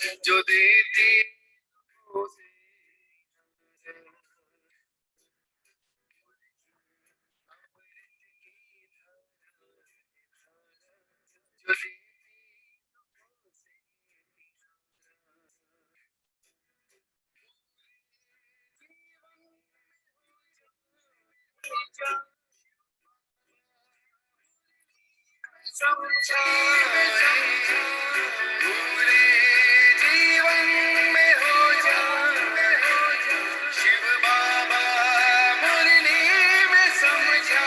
जो देती उसे जो पूरे जीवन में हो जाए शिव बाबा मुरली में समझा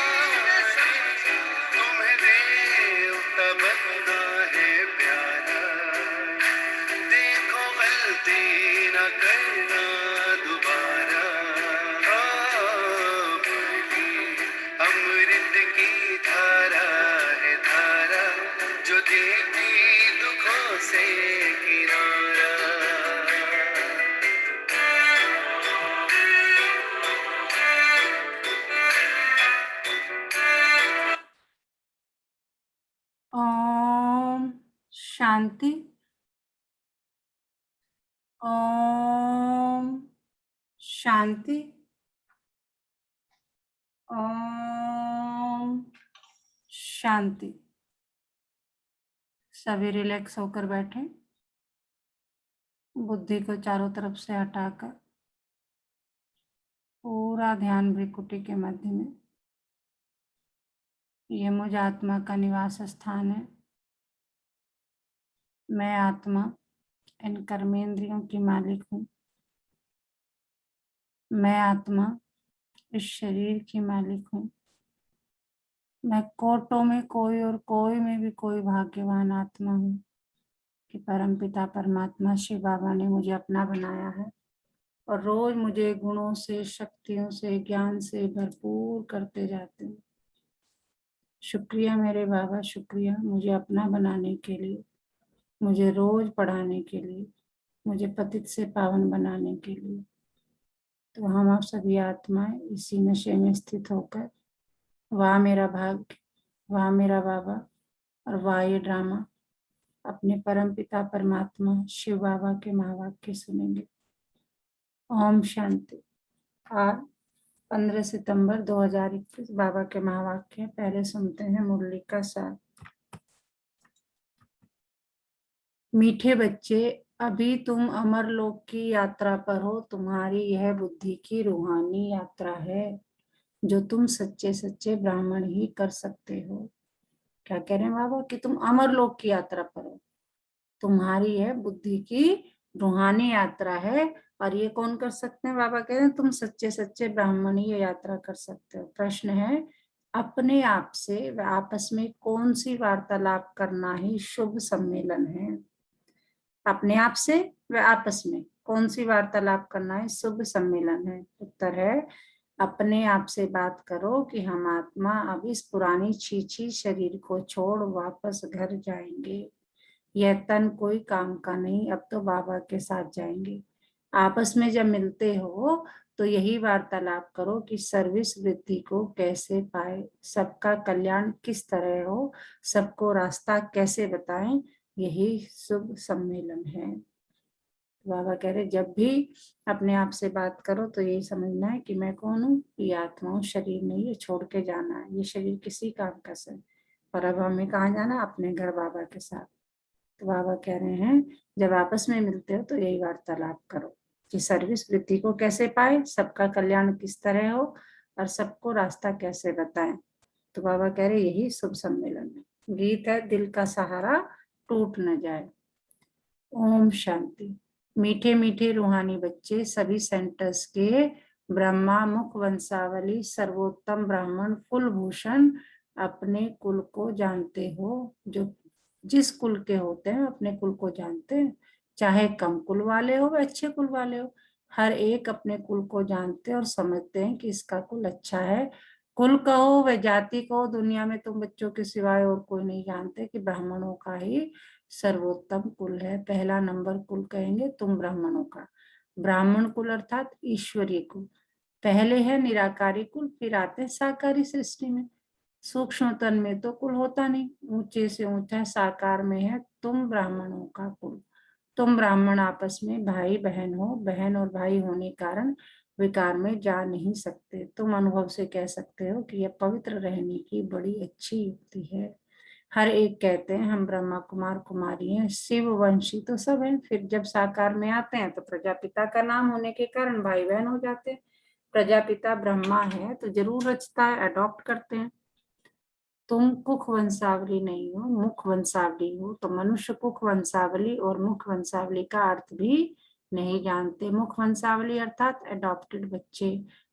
तुम्हें देवता बनना है प्यारा देखो गलती न करना दोबारा मुरली अमृत की धारा है धारा जो देती दुखों से किनारा ओम शांति। ओम शांति। ओम शांति। सभी रिलैक्स होकर बैठे, बुद्धि को चारों तरफ से हटाकर पूरा ध्यान भ्रिकुटी के मध्य में। ये मुझ आत्मा का निवास स्थान है। मैं आत्मा इन कर्मेंद्रियों की मालिक हूँ। मैं आत्मा इस शरीर की मालिक हूँ। मैं कोटों में कोई और कोई में भी कोई भाग्यवान आत्मा हूँ कि परमपिता परमात्मा शिव बाबा ने मुझे अपना बनाया है और रोज मुझे गुणों से, शक्तियों से, ज्ञान से भरपूर करते जाते हैं। शुक्रिया मेरे बाबा, शुक्रिया मुझे अपना बनाने के लिए, मुझे रोज पढ़ाने के लिए, मुझे पतित से पावन बनाने के लिए। तो हम आप सभी आत्माएं इसी नशे में स्थित होकर वाह मेरा भाग्य, वाह मेरा बाबा और वाह ये ड्रामा अपने परम पिता परमात्मा शिव बाबा के महावाक्य सुनेंगे। ओम शांति। आज 15 सितंबर 2021 बाबा के महावाक्य पहले सुनते हैं मुरली का सार। मीठे बच्चे, अभी तुम अमर लोक की यात्रा पर हो। तुम्हारी यह बुद्धि की रूहानी यात्रा है जो तुम सच्चे सच्चे ब्राह्मण ही कर सकते हो। क्या कह रहे हैं बाबा कि तुम अमर लोक की यात्रा पर हो। तुम्हारी यह बुद्धि की रूहानी यात्रा है और ये कौन कर सकते हैं? बाबा कह रहे हैं तुम सच्चे सच्चे ब्राह्मण ही ये यात्रा कर सकते हो। प्रश्न है, अपने आप से व आपस में कौन सी वार्तालाप करना ही शुभ सम्मेलन है? अपने आप से व आपस में कौन सी वार्तालाप करना है शुभ सम्मेलन है? उत्तर है, अपने आप से बात करो कि हम आत्मा अब इस पुरानी छीछी शरीर को छोड़ वापस घर जाएंगे। यह तन कोई काम का नहीं, अब तो बाबा के साथ जाएंगे। आपस में जब मिलते हो तो यही वार्तालाप करो कि सर्विस वृत्ति को कैसे पाए, सबका कल्याण किस तरह हो, सबको रास्ता कैसे बताएं। यही शुभ सम्मेलन है। बाबा कह रहे जब भी अपने आप से बात करो तो यही समझना है कि मैं कौन हूँ। ये आत्मा हूँ, शरीर नहीं, ये छोड़ के जाना है। ये शरीर किसी काम का है और अब हमें कहाँ जाना? अपने घर बाबा के साथ। तो बाबा कह रहे हैं जब आपस में मिलते हो तो यही वार्तालाप करो कि सर्विस वृत्ति को कैसे पाए, सबका कल्याण किस तरह हो और सबको रास्ता कैसे बताएं। तो बाबा कह रहे यही शुभ सम्मेलन है। गीत है, दिल का सहारा टूट न जाए। ओम शांति। मीठे मीठे रूहानी बच्चे, सभी सेंटर्स के ब्रह्मा मुख वंशावली सर्वोत्तम ब्राह्मण कुलभूषण अपने कुल को जानते हो। जो जिस कुल के होते हैं अपने कुल को जानते हैं, चाहे कम कुल वाले हो व अच्छे कुल वाले हो। हर एक अपने कुल को जानते और समझते हैं कि इसका कुल अच्छा है। कुल कहो व जाति कहो, दुनिया में तुम बच्चों के सिवाय और कोई नहीं जानते कि ब्राह्मणों का ही सर्वोत्तम कुल है। पहला नंबर कुल कहेंगे तुम ब्राह्मणों का। ब्राह्मण कुल अर्थात ईश्वरीय कुल। पहले है निराकारी कुल, फिर आते हैं साकारी सृष्टि में। सूक्ष्म तन में तो कुल होता नहीं, ऊंचे से ऊंचा साकार में है तुम ब्राह्मणों का कुल। तुम ब्राह्मण आपस में भाई बहन हो, बहन और भाई होने के कारण विकार में जा नहीं सकते। तुम अनुभव से कह सकते हो कि यह पवित्र रहने की बड़ी अच्छी युक्ति है। हर एक कहते हैं हम ब्रह्मा कुमार कुमारी हैं, शिव वंशी तो सब हैं। फिर जब साकार में आते हैं तो प्रजापिता का नाम होने के कारण भाई बहन हो जाते हैं। प्रजापिता ब्रह्मा है तो जरूर रचता है, अडॉप्ट करते हैं। तुम कुख वंशावली नहीं हो, मुख वंशावली हो। तो मनुष्य कुख वंशावली और मुख वंशावली का अर्थ भी नहीं जानते। मुख वंशावली अर्थात अडॉप्टेड बच्चे,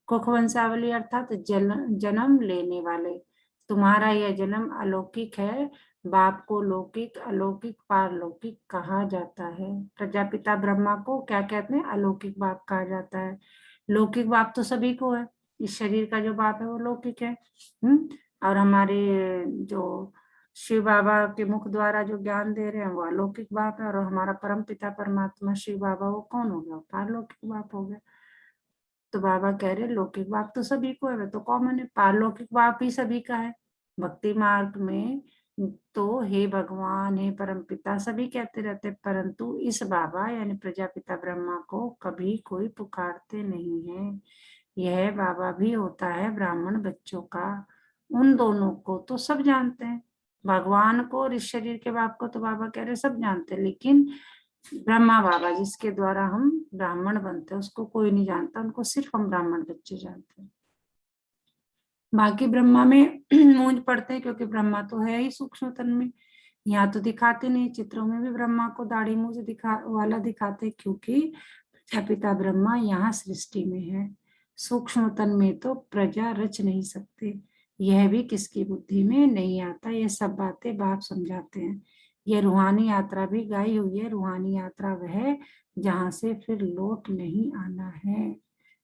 कुख वंशावली अर्थात जन्म लेने वाले। तुम्हारा यह जन्म अलौकिक है। बाप को लौकिक, अलौकिक, पारलौकिक कहा जाता है। प्रजापिता ब्रह्मा को क्या कहते हैं? अलौकिक बाप कहा जाता है। लौकिक बाप तो सभी को है, इस शरीर का जो बाप है वो लौकिक है। और हमारे जो शिव बाबा के मुख द्वारा जो ज्ञान दे रहे हैं वो अलौकिक बाप है। और हमारा परम पिता परमात्मा शिव बाबा वो कौन हो गया? पारलौकिक बाप हो गया। तो बाबा कह रहे लौकिक बाप तो सभी को है, वे तो कॉमन है। पारलौकिक बाप ही सभी का है। भक्ति मार्ग में तो हे भगवान, हे परम पिता सभी कहते रहते, परंतु इस बाबा यानी प्रजापिता ब्रह्मा को कभी कोई पुकारते नहीं है। यह बाबा भी होता है ब्राह्मण बच्चों का। उन दोनों को तो सब जानते हैं, भगवान को और इस शरीर के बाप को तो बाबा कह रहे सब जानते हैं, लेकिन ब्रह्मा बाबा जिसके द्वारा हम ब्राह्मण बनते हैं उसको कोई नहीं जानता, उनको सिर्फ हम ब्राह्मण बच्चे जानते हैं। बाकी ब्रह्मा में मूंज पड़ते हैं क्योंकि ब्रह्मा तो है ही सूक्ष्म तन में। यहाँ तो दिखाते नहीं, चित्रों में भी ब्रह्मा को दाढ़ी मूंछ वाला दिखाते, क्योंकि प्रजापिता ब्रह्मा यहाँ सृष्टि में है। सूक्ष्म तन में तो प्रजा रच नहीं सकते, यह भी किसकी बुद्धि में नहीं आता। यह सब बातें बाप समझाते हैं। यह रूहानी यात्रा भी गाई हुई है। रूहानी यात्रा वह जहाँ से फिर लौट नहीं आना है।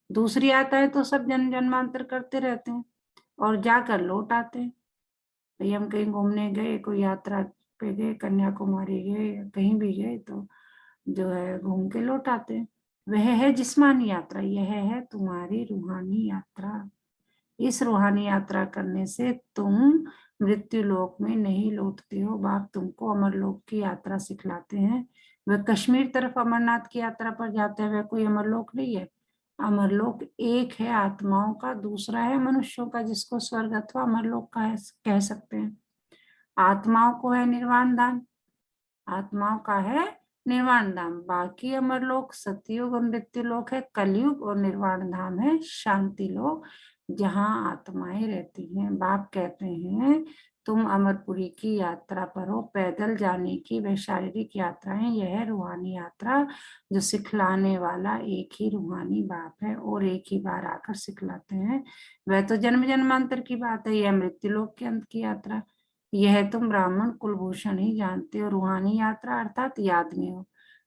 दूसरी आता है तो सब जन्मांतर करते रहते हैं और जाकर लौट आते हैं। भाई हम कहीं घूमने गए, कोई यात्रा पे गए, कन्याकुमारी गए, कहीं भी गए तो जो है घूम के लौट आते हैं। वह है जिस्मानी यात्रा, यह है तुम्हारी रूहानी यात्रा। इस रूहानी यात्रा करने से तुम मृत्यु लोक में नहीं लौटते हो। बाप तुमको अमरलोक की यात्रा सिखलाते हैं। वह कश्मीर तरफ अमरनाथ की यात्रा पर जाते हैं, वह कोई अमरलोक नहीं है। अमरलोक एक है आत्माओं का, दूसरा है मनुष्यों का, जिसको स्वर्ग अथवा अमरलोक का कह सकते हैं। आत्माओं को है निर्वाण धाम, आत्माओं का है निर्वाण धाम। बाकी अमरलोक सतयुग और मृत्यु लोक है कलयुग, और निर्वाण धाम है शांति लोक जहाँ आत्माएं रहती हैं। बाप कहते हैं तुम अमरपुरी की यात्रा पर हो। पैदल जाने की वह शारीरिक यात्रा है, यह है रूहानी यात्रा जो सिखलाने वाला एक ही रूहानी बाप है और एक ही बार आकर सिखलाते हैं। वह तो जन्म जन्मांतर की बात है, यह मृत्यु लोक के अंत की यात्रा। यह तुम ब्राह्मण कुलभूषण ही जानते हो। रूहानी यात्रा अर्थात याद में हो।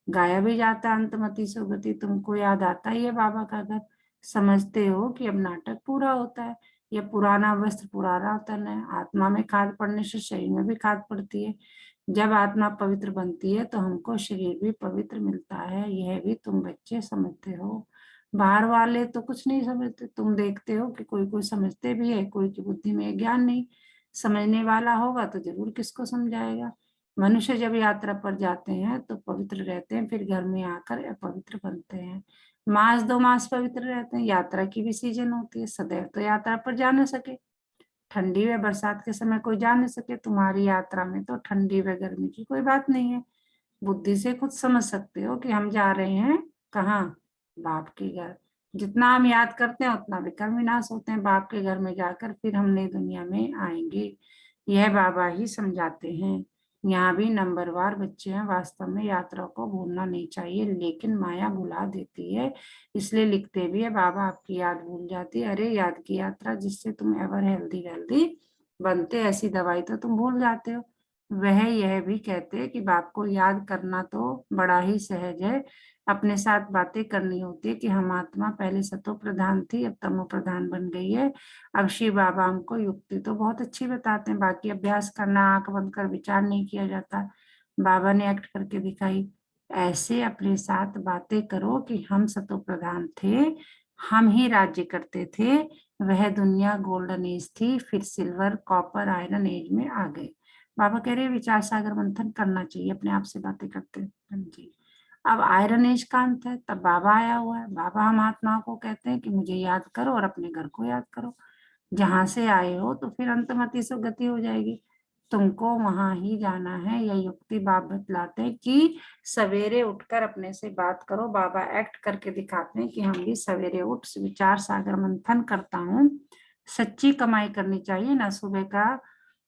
गाया भी जाता अंतमति सुगति, तुमको याद आता ही है बाबा का घर। समझते हो कि अब नाटक पूरा होता है। यह पुराना वस्त्र पुराना तन है। आत्मा में खाद पड़ने से शरीर में भी खाद पड़ती है। जब आत्मा पवित्र बनती है तो हमको शरीर भी पवित्र मिलता है। यह भी तुम बच्चे समझते हो। बाहर वाले तो कुछ नहीं समझते। तुम देखते हो कि कोई कोई समझते भी है, कोई की बुद्धि में ज्ञान नहीं। समझने वाला होगा तो जरूर किसको समझाएगा। मनुष्य जब यात्रा पर जाते हैं तो पवित्र रहते हैं, फिर घर में आकर अपवित्र बनते हैं। मास 2 मास पवित्र रहते हैं। यात्रा की भी सीजन होती है, सदैव तो यात्रा पर जा न सके। ठंडी व बरसात के समय कोई जा नहीं सके। तुम्हारी यात्रा में तो ठंडी व गर्मी की कोई बात नहीं है। बुद्धि से खुद समझ सकते हो कि हम जा रहे हैं कहाँ? बाप के घर। जितना हम याद करते हैं उतना विकर्म विनाश होते हैं। बाप के घर में जाकर फिर हम नई दुनिया में आएंगे, यह बाबा ही समझाते हैं। यहाँ भी नंबरवार बच्चे हैं। वास्तव में यात्रा को भूलना नहीं चाहिए, लेकिन माया भुला देती है, इसलिए लिखते भी है बाबा आपकी याद भूल जाती है। अरे याद की यात्रा जिससे तुम एवर हेल्दी वेल्दी बनते, ऐसी दवाई तो तुम भूल जाते हो। वह यह भी कहते हैं कि बाप को याद करना तो बड़ा ही सहज है। अपने साथ बातें करनी होती है कि हम आत्मा पहले सतो प्रधान थी, अब तमो प्रधान बन गई है। अब शिव बाबा हमको युक्ति तो बहुत अच्छी बताते हैं, बाकी अभ्यास करना, आंख बंद कर विचार नहीं किया जाता। बाबा ने एक्ट करके दिखाई। ऐसे अपने साथ बातें करो कि हम सतो प्रधान थे, हम ही राज्य करते थे। वह दुनिया गोल्डन एज थी, फिर सिल्वर कॉपर आयरन एज में आ गए। बाबा कह रहे विचार सागर मंथन करना चाहिए, अपने आप से बातें करते हैं जी। अब आयरन एज का अंत है, तब बाबा आया हुआ है। बाबा हम आत्माओं को कहते हैं कि मुझे याद करो और अपने घर को याद करो। जहां से आए हो तो फिर अंतमति से गति हो जाएगी, तुमको वहां ही जाना है। यह युक्ति बाप बतलाते हैं कि सवेरे उठकर अपने से बात करो। बाबा एक्ट करके दिखाते हैं कि हम भी सवेरे उठ विचार सागर मंथन करता हूँ। सच्ची कमाई करनी चाहिए ना सुबह का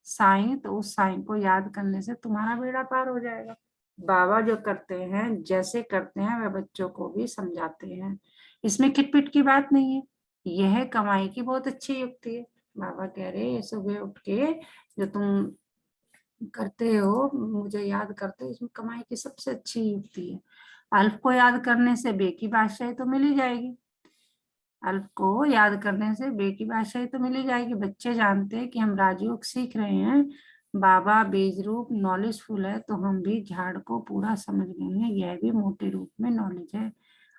साईं, तो उस साईं को याद करने से तुम्हारा बेड़ा पार हो जाएगा। बाबा जो करते हैं, जैसे करते हैं, वह बच्चों को भी समझाते हैं। इसमें खिटपिट की बात नहीं है, यह कमाई की बहुत अच्छी युक्ति है। बाबा कह रहे हैं सुबह उठ के जो तुम करते हो, मुझे याद करते हो, इसमें कमाई की सबसे अच्छी युक्ति है। अल्फ को याद करने से बे की बादशाही तो मिल ही जाएगी। अल्फ को याद करने से बे की बादशाही तो मिल ही जाएगी। बच्चे जानते हैं कि हम राजयोग सीख रहे हैं, बाबा बीज रूप नॉलेजफुल है, तो हम भी झाड़ को पूरा समझ गए हैं। यह भी मोटे रूप में नॉलेज है।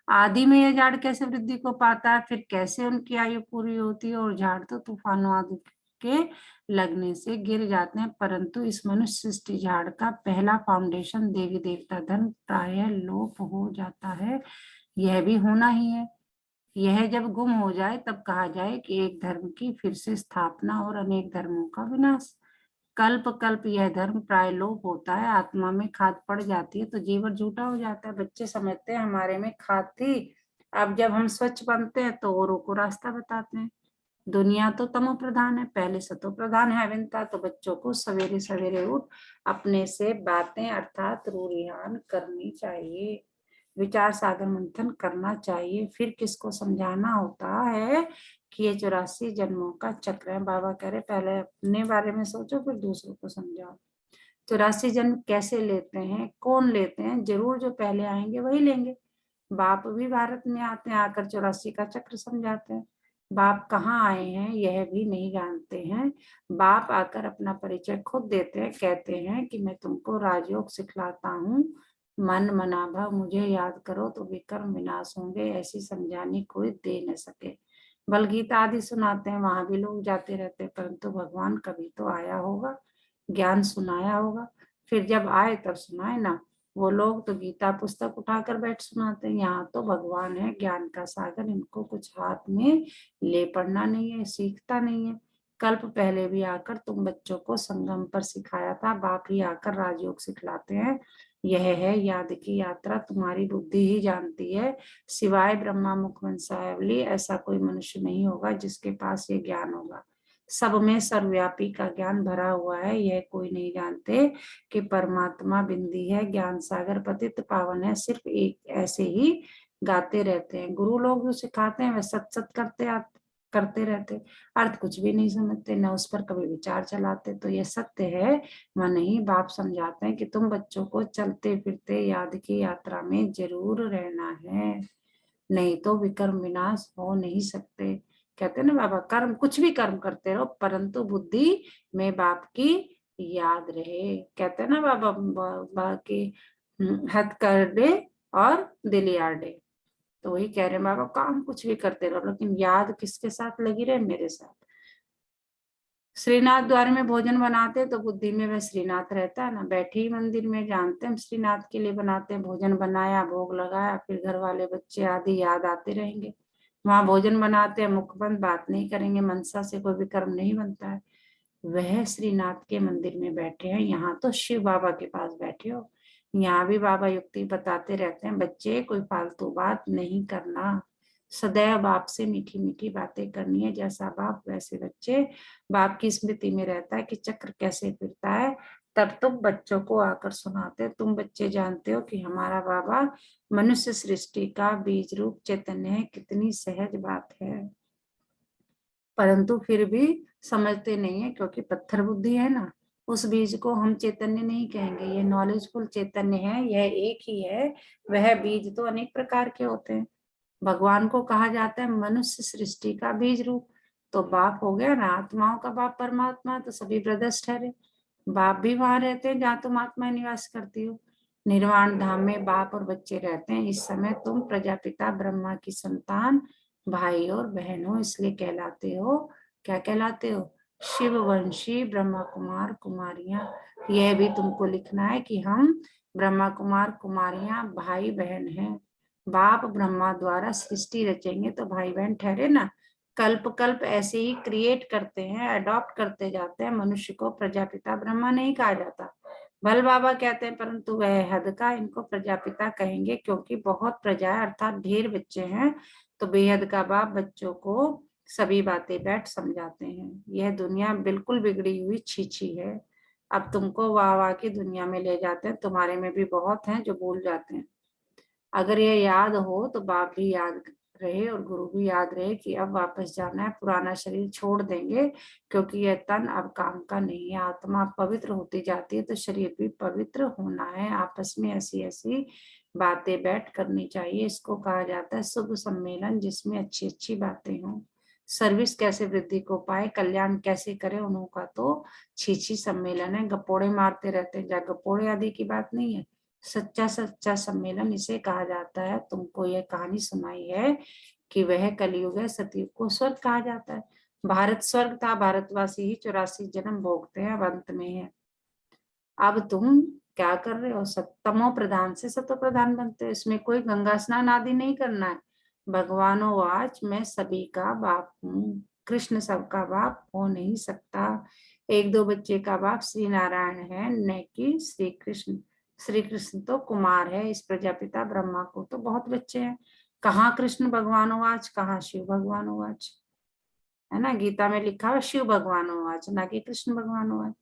आदि में यह झाड़ कैसे वृद्धि को पाता है, फिर कैसे उनकी आयु पूरी होती है, और झाड़ तो तूफानों आदि के लगने से गिर जाते हैं, परंतु इस मनुष्य सृष्टि झाड़ का पहला फाउंडेशन देवी देवता धर्म प्रायः लोप हो जाता है। यह भी होना ही है। यह जब गुम हो जाए तब कहा जाए कि एक धर्म की फिर से स्थापना और अनेक धर्मों का विनाश। कल्प कल्प यह धर्म प्राय लोप होता है, आत्मा में खाद पड़ जाती है तो जीवन झूठा हो जाता है। बच्चे समझते हैं हमारे में खाद थी, अब जब हम स्वच्छ बनते हैं तो औरों को रास्ता बताते हैं। दुनिया तो तमो प्रधान है, पहले सतो प्रधान हेवन था। तो बच्चों को सवेरे सवेरे उठ अपने से बातें अर्थात रूरिहान करनी चाहिए, विचार सागर मंथन करना चाहिए। फिर किसको समझाना होता है कि ये 84 जन्मों का चक्र है। बाबा कह रहे पहले अपने बारे में सोचो, फिर दूसरों को समझाओ। 84 जन्म कैसे लेते हैं, कौन लेते हैं? जरूर जो पहले आएंगे वही लेंगे। बाप भी भारत में आते हैं, आकर 84 का चक्र समझाते हैं। बाप कहाँ आए हैं यह भी नहीं जानते हैं। बाप आकर अपना परिचय खुद देते हैं, कहते हैं कि मैं तुमको राजयोग सिखलाता हूँ, मन मना भाव मुझे याद करो तो विकर्म विनाश होंगे। ऐसी समझानी कोई दे न सके। बल गीता आदि सुनाते हैं, वहां भी लोग जाते रहते हैं, परंतु भगवान कभी तो आया होगा, ज्ञान सुनाया होगा। फिर जब आए तब सुनाए ना। वो लोग तो गीता पुस्तक उठाकर बैठ सुनाते हैं, यहाँ तो भगवान है ज्ञान का सागर, इनको कुछ हाथ में ले पढ़ना नहीं है, सीखता नहीं है। कल्प पहले भी आकर तुम बच्चों को संगम पर सिखाया था, बाप ही आकर राजयोग सिखलाते हैं। यह है याद की यात्रा, तुम्हारी बुद्धि ही जानती है। सिवाय ब्रह्मा मुखवंशावली ऐसा कोई मनुष्य नहीं होगा जिसके पास ये ज्ञान होगा। सब में सर्वव्यापी का ज्ञान भरा हुआ है, यह कोई नहीं जानते कि परमात्मा बिंदी है, ज्ञान सागर पतित पावन है। सिर्फ एक ऐसे ही गाते रहते हैं। गुरु लोग जो सिखाते हैं वह सत सत करते रहते, अर्थ कुछ भी नहीं समझते, न उस पर कभी विचार चलाते। तो ये सत्य है, मन ही बाप समझाते हैं कि तुम बच्चों को चलते फिरते याद की यात्रा में जरूर रहना है, नहीं तो विकर्म विनाश हो नहीं सकते। कहते हैं ना बाबा, कर्म कुछ भी कर्म करते रहो परंतु बुद्धि में बाप की याद रहे। कहते हैं ना बाबा, की हद कर दे और दिल यार दे। तो वही कह रहे हैं बाबा, काम कुछ भी करते रहो लेकिन याद किसके साथ लगी रहे? मेरे साथ। श्रीनाथ द्वार में भोजन बनाते तो बुद्धि में वह श्रीनाथ रहता है ना। बैठे ही मंदिर में जानते हैं श्रीनाथ के लिए बनाते हैं, भोजन बनाया, भोग लगाया, फिर घर वाले बच्चे आदि याद आते रहेंगे। वहां भोजन बनाते हैं, मुख बंद, बात नहीं करेंगे, मनसा से कोई भी कर्म नहीं बनता है। वह श्रीनाथ के मंदिर में बैठे हैं, यहाँ तो शिव बाबा के पास बैठे हो। यहाँ भी बाबा युक्ति बताते रहते हैं, बच्चे कोई फालतू बात नहीं करना, सदैव बाप से मीठी मीठी बातें करनी है। जैसा बाप वैसे बच्चे। बाप की स्मृति में रहता है कि चक्र कैसे फिरता है, तब तुम बच्चों को आकर सुनाते। तुम बच्चे जानते हो कि हमारा बाबा मनुष्य सृष्टि का बीज रूप चैतन्य है, कितनी सहज बात है, परंतु फिर भी समझते नहीं है क्योंकि पत्थर बुद्धि है ना। उस बीज को हम चैतन्य नहीं कहेंगे, ये नॉलेजफुल चैतन्य है, यह एक ही है। वह बीज तो अनेक प्रकार के होते हैं। भगवान को कहा जाता है मनुष्य सृष्टि का बीज रूप। तो बाप हो गया ना, आत्माओं का बाप परमात्मा, तो सभी ब्रदर्स ठहरे। बाप भी वहां रहते हैं जहाँ तुम आत्मा निवास करती हो। निर्वाण धाम में बाप और बच्चे रहते हैं। इस समय तुम प्रजापिता ब्रह्मा की संतान, भाई और बहन हो, इसलिए कहलाते हो, क्या कहलाते हो? शिववंशी ब्रह्मा कुमार कुमारियां, यह भी तुमको लिखना है कि हम ब्रह्मा कुमार कुमारियां भाई बहन हैं। बाप ब्रह्मा द्वारा सृष्टि रचेंगे तो भाई बहन ठहरे ना। कल्प कल्प ऐसे ही क्रिएट करते हैं, अडॉप्ट करते जाते हैं। मनुष्य को प्रजापिता ब्रह्मा नहीं कहा जाता। भल बाबा कहते हैं परंतु वह हद का, इनको प्रजापिता कहेंगे क्योंकि बहुत प्रजा है अर्थात ढेर बच्चे हैं। तो बेहद का बाप बच्चों को सभी बातें बैठ समझाते हैं। यह दुनिया बिल्कुल बिगड़ी हुई छीछी है। अब तुमको वाह वाह की दुनिया में ले जाते हैं। तुम्हारे में भी बहुत हैं जो भूल जाते हैं। अगर ये याद हो तो बाप भी याद रहे और गुरु भी याद रहे कि अब वापस जाना है, पुराना शरीर छोड़ देंगे क्योंकि यह तन अब काम का नहीं है। आत्मा पवित्र होती जाती है तो शरीर भी पवित्र होना है। आपस में ऐसी ऐसी बातें बैठ करनी चाहिए। इसको कहा जाता है शुभ सम्मेलन, जिसमें अच्छी अच्छी बातें हों। सर्विस कैसे वृद्धि को पाए, कल्याण कैसे करे, उनका तो छीछी सम्मेलन है। गप्पोड़े मारते रहते हैं, जहाँ गप्पोड़े आदि की बात नहीं है। सच्चा सच्चा सम्मेलन इसे कहा जाता है। तुमको यह कहानी सुनाई है कि वह कलयुग है, सतयुग को स्वर्ग कहा जाता है। भारत स्वर्ग था, भारतवासी ही 84 जन्म भोगते हैं, अब अंत में है। अब तुम क्या कर रहे हो, सत्तमो प्रधान से सतो प्रधान बनते हो। इसमें कोई गंगा स्नान आदि नहीं करना है। भगवानो वाच, मैं सभी का बाप हूँ। कृष्ण सबका बाप हो नहीं सकता। एक दो बच्चे का बाप श्री नारायण है, न कि श्री कृष्ण। श्री कृष्ण तो कुमार है, इस प्रजापिता ब्रह्मा को तो बहुत बच्चे हैं। कहाँ कृष्ण भगवानोवाच, कहाँ शिव भगवानोवाच, है ना। गीता में लिखा है शिव भगवानोवाच, ना कि कृष्ण भगवानोवाच।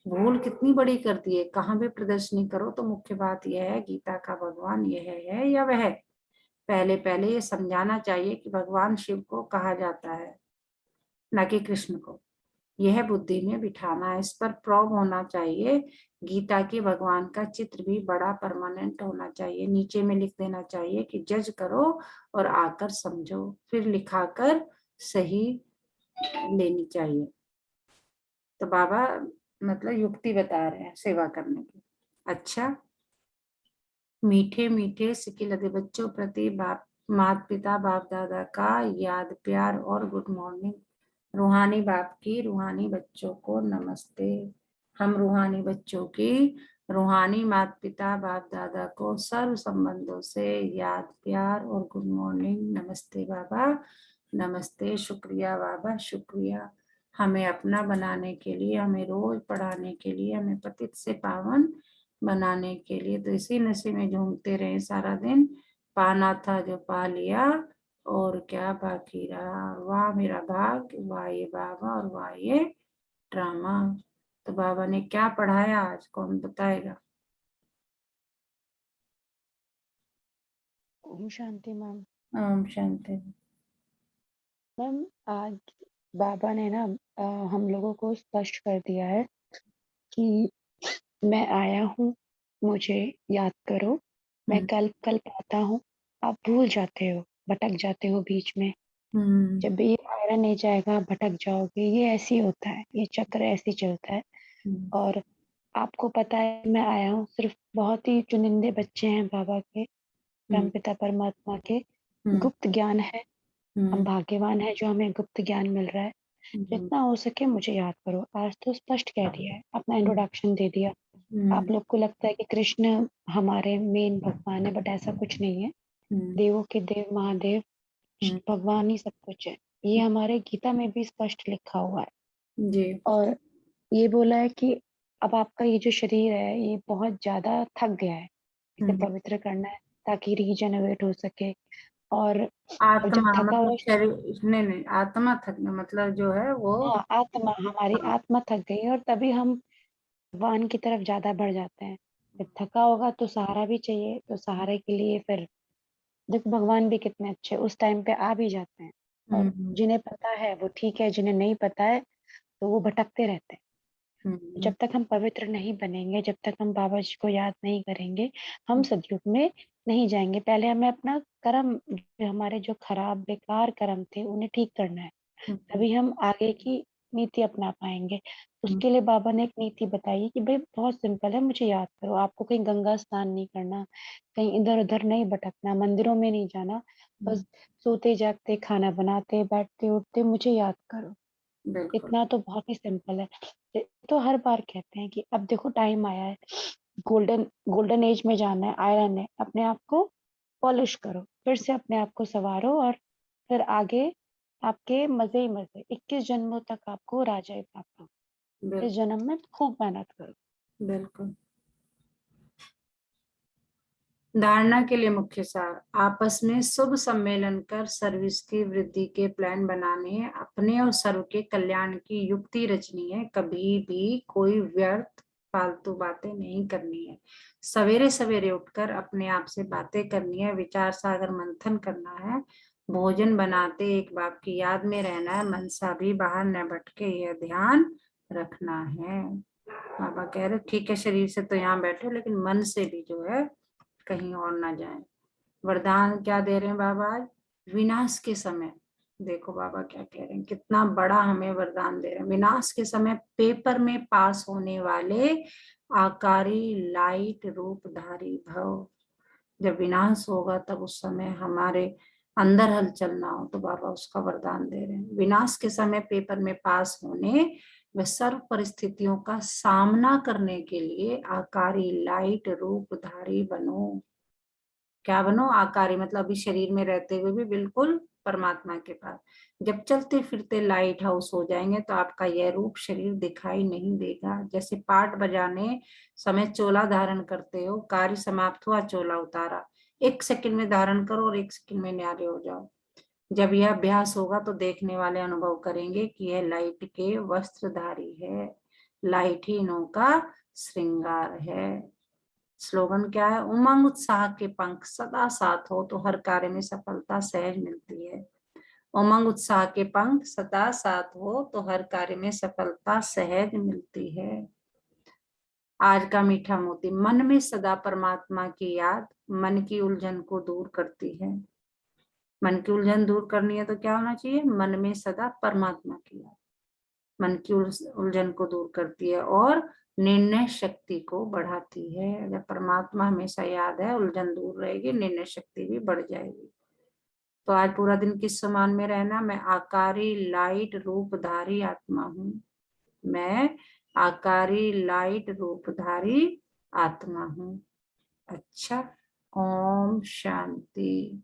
भूल कितनी बड़ी कर दी है। कहाँ भी प्रदर्शनी करो तो मुख्य बात यह है गीता का भगवान यह है या वह। पहले पहले ये समझाना चाहिए कि भगवान शिव को कहा जाता है, न कि कृष्ण को। यह बुद्धि में बिठाना है, इस पर प्रॉब होना चाहिए। गीता के भगवान का चित्र भी बड़ा परमानेंट होना चाहिए। नीचे में लिख देना चाहिए कि जज करो और आकर समझो, फिर लिखाकर सही लेनी चाहिए। तो बाबा मतलब युक्ति बता रहे हैं सेवा करने की। अच्छा, मीठे मीठे सिकिलधे बच्चों प्रति बाप माता पिता बाप दादा का याद प्यार और गुड मॉर्निंग। रूहानी बाप की रूहानी बच्चों को नमस्ते। हम रूहानी बच्चों की रूहानी माता पिता बाप दादा को सर्व संबंधों से याद प्यार और गुड मॉर्निंग। नमस्ते बाबा, नमस्ते, शुक्रिया बाबा, शुक्रिया। हमें अपना बनाने के लिए, हमें रोज पढ़ाने के लिए, हमें पतित से पावन बनाने के लिए। तो इसी नशे में झूमते रहे सारा दिन। पाना था जो पा लिया, और क्या बाकी रहा। वाह मेरा भाग, वाह ये बाबा, और वाह ये ड्रामा। तो बाबा ने क्या पढ़ाया आज, कौन बताएगा। ओम शांति मैम। ओम शांति। मैम आज बाबा ने ना हम लोगों को स्पष्ट कर दिया है कि मैं आया हूँ, मुझे याद करो। मैं कल कल आता हूँ, आप भूल जाते हो, भटक जाते हो बीच में। जब भी ये आयरन नहीं जाएगा भटक जाओगे। ये ऐसे ही होता है, ये चक्र ऐसे ही चलता है। और आपको पता है मैं आया हूँ, सिर्फ बहुत ही चुनिंदे बच्चे हैं बाबा के, परमपिता परमात्मा के। गुप्त ज्ञान है, हम भाग्यवान हैं जो हमें गुप्त ज्ञान मिल रहा है। जितना हो सके मुझे याद करो। आज तो स्पष्ट कह दिया है, अपना इंट्रोडक्शन दे दिया। आप लोग को लगता है कि कृष्ण हमारे मेन भगवान है, बट ऐसा कुछ नहीं है। देवों के देव महादेव भगवान ही सब कुछ है। ये हमारे गीता में भी स्पष्ट लिखा हुआ है। जी। और ये बोला है कि अब आपका ये जो शरीर है ये बहुत ज्यादा थक गया है, इसे पवित्र करना है ताकि रीजनरेट हो सके। और जब आत्मा थका मतलब हुआ, शरीर नहीं, नहीं आत्मा थकना मतलब जो है वो। हाँ आत्मा, हमारी आत्मा थक गई है और तभी हम भगवान की तरफ ज्यादा बढ़ जाते हैं। जब थका होगा तो सहारा भी चाहिए, तो सहारे के लिए फिर देखो भगवान भी कितने अच्छे उस टाइम पे आ भी जाते हैं। और जिन्हें पता है वो ठीक है, जिन्हें नहीं पता है तो वो भटकते रहते हैं। जब तक हम पवित्र नहीं बनेंगे, जब तक हम बाबा जी को याद नहीं करेंगे, हम सतयुग में नहीं जाएंगे। पहले हमें अपना कर्म, जो हमारे जो खराब बेकार कर्म थे उन्हें ठीक करना है, तभी हम आगे की नीति अपना पाएंगे। उसके लिए बाबा ने एक नीति बताई है कि भाई बहुत सिंपल है, मुझे याद करो। आपको कहीं गंगा स्नान नहीं करना, कहीं इधर उधर नहीं भटकना, मंदिरों में नहीं जाना। बस सोते जागते, खाना बनाते, बैठते उठते मुझे याद करो। बिल्कुल। इतना तो बहुत ही सिंपल है। तो हर बार कहते हैं कि अब देखो टाइम आया है, गोल्डन गोल्डन एज में जाना है, आयरन है, अपने आप को पॉलिश करो, फिर से अपने आप को संवारो और फिर आगे आपके मजे ही मजे, 21 जन्मों तक आपको राजा ही प्राप्त हो। इस बिल्कुल। जन्म में खूब मेहनत करो। बिल्कुल। धारणा के लिए मुख्य सार, आपस में शुभ सम्मेलन कर सर्विस की वृद्धि के प्लान बनाने हैं, अपने और सर्व के कल्याण की युक्ति रचनी है, कभी भी कोई व्यर्थ फालतू बातें नहीं करनी है, सवेरे सवेरे उठकर अपने आप से बातें करनी है, विचार सागर मंथन करना है, भोजन बनाते एक बाप की याद में रहना है, मनसा भी बाहर न भटके यह ध्यान रखना है। बाबा कह रहे ठीक है, शरीर से तो यहाँ बैठे लेकिन मन से भी जो है कहीं और ना जाए। वरदान क्या दे रहे हैं बाबा आज? विनाश के समय, देखो बाबा क्या कह रहे हैं, कितना बड़ा हमें वरदान दे रहे हैं। विनाश के समय पेपर में पास होने वाले आकारी लाइट रूपधारी भव। जब विनाश होगा तब उस समय हमारे अंदर हलचल ना हो, तो बाबा उसका वरदान दे रहे हैं। विनाश के समय पेपर में पास होने व सर्व परिस्थितियों का सामना करने के लिए आकारी लाइट रूपधारी बनो। क्या बनो? आकारी, मतलब अभी शरीर में रहते हुए भी बिल्कुल परमात्मा के पास। जब चलते फिरते लाइट हाउस हो जाएंगे तो आपका यह रूप शरीर दिखाई नहीं देगा। जैसे पाट बजाने समय चोला धारण करते हो, कार्य समाप्त हुआ चोला उतारा, 1 सेकंड में धारण करो और 1 सेकंड में न्यारे हो जाओ। जब यह अभ्यास होगा तो देखने वाले अनुभव करेंगे कि यह लाइट के वस्त्रधारी है, लाइट ही इनका श्रृंगार है। स्लोगन क्या है? उमंग उत्साह के पंख सदा साथ हो तो हर कार्य में सफलता सहज मिलती है। उमंग उत्साह के पंख सदा साथ हो तो हर कार्य में सफलता सहज मिलती है। आज का मीठा मोती, मन में सदा परमात्मा की याद मन की उलझन को दूर करती है। मन की उलझन दूर करनी है तो क्या होना चाहिए? मन में सदा परमात्मा की याद मन की उलझन को दूर करती है और निर्णय शक्ति को बढ़ाती है। अगर परमात्मा हमेशा याद है, उलझन दूर रहेगी, निर्णय शक्ति भी बढ़ जाएगी। तो आज पूरा दिन किस समान में रहना? मैं आकारी लाइट रूपधारी आत्मा हूँ। मैं आकारी लाइट रूपधारी आत्मा हूँ। अच्छा, ओम शांति।